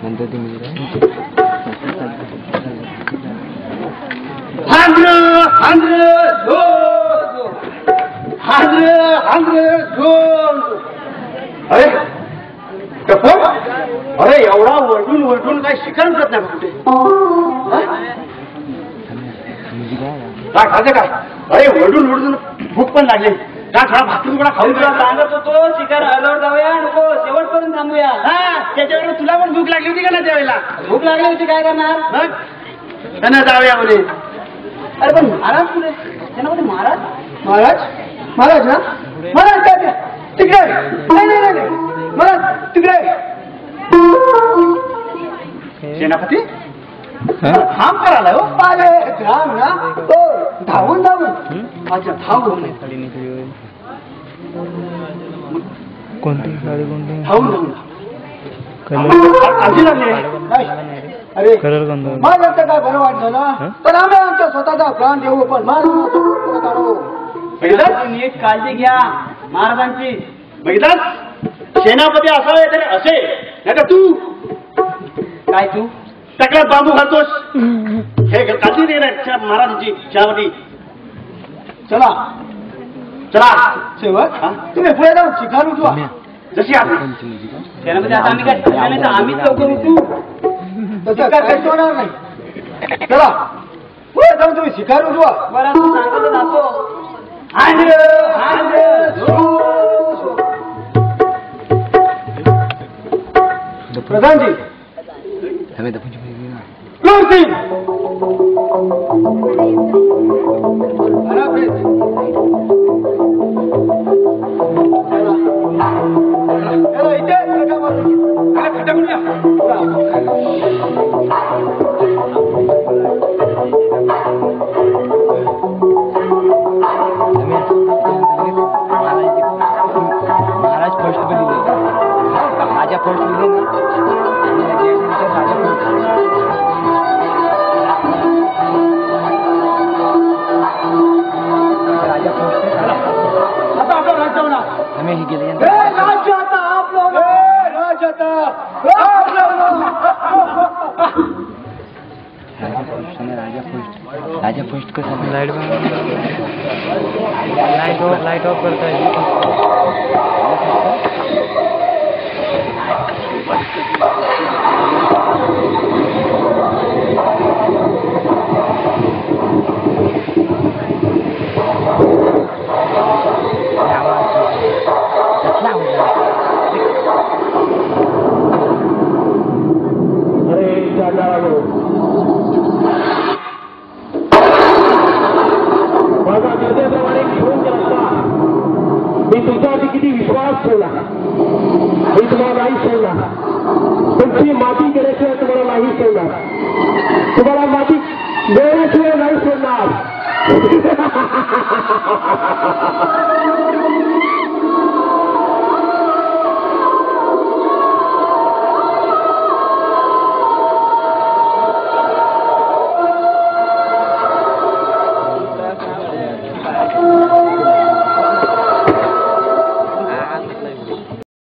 नंतर ती मुलगा अरे टपोर, अरे एवढा वरडून वरडून काय शिकार करत नाही कुठे काय काय? अरे वरडून वरडून भूक पण लागली का? थोडा भाकरी तुकडा खाऊन सांगत होतो शिकार हलवर जाऊया नको शेवटपर्यंत थांबूया. त्याच्यावर तुला पण भूक लागली होती का ना त्यावेळेला? भूक लागली होती काय करणार? त्यांना जाऊया म्हणे. अरे पण महाराज कुठे? त्यांना कुठे महाराज? महाराज महाराज ना महाराज काय तिकडे? नाही नाही नाही महाराज तिकडे. सेनापती धाम करायला हो. अरे धाम ना तो धावून धावून अच्छा धावून कोणती गाडी कोणती धावून धावून अरे कलर कोणता मला तर काय बरं वाटलं ना तर आम्ही आमचा स्वतःचा प्राण देऊ पण नीट काळजी घ्या महाराजांची. बघितलास सेनापती असावे तरी असे नाही का तू काय तू सगळ्यात बांबू घालतोस. हे काळजी दे ना महाराजांची सेनापती. चला चला सेवक तुम्ही पुढे जाऊन शिकार उठवा जशी आम्ही सेनापती. आता आम्ही काय नाही तर आम्हीच लवकर उठू. तसं काय होणार नाही. चला पुढे जाऊन तुम्ही शिकार उठवा. बरं आपण सांगायला जातो. प्रधानजी हमें तो कुछ भी सिंह महाराज फर्स्ट पे लिहिले राजा फर्स्ट लिहिले ना राजा फर्स्ट आता आपलं राज्य होणार. हमें ही गेले राज्य आता आपलं राज्य आता राजा फर्स्ट कसं लाइट ऑफ करता है. माझा निर्णयाप्रमाणे घेऊन गेला मी तुमच्यावरती किती विश्वास ठेवला. मी तुम्हाला नाही सोडणार. तुमची माती केल्याशिवाय तुम्हाला नाही सोडणार. तुम्हाला माती मिळण्याशिवाय नाही सोडणार.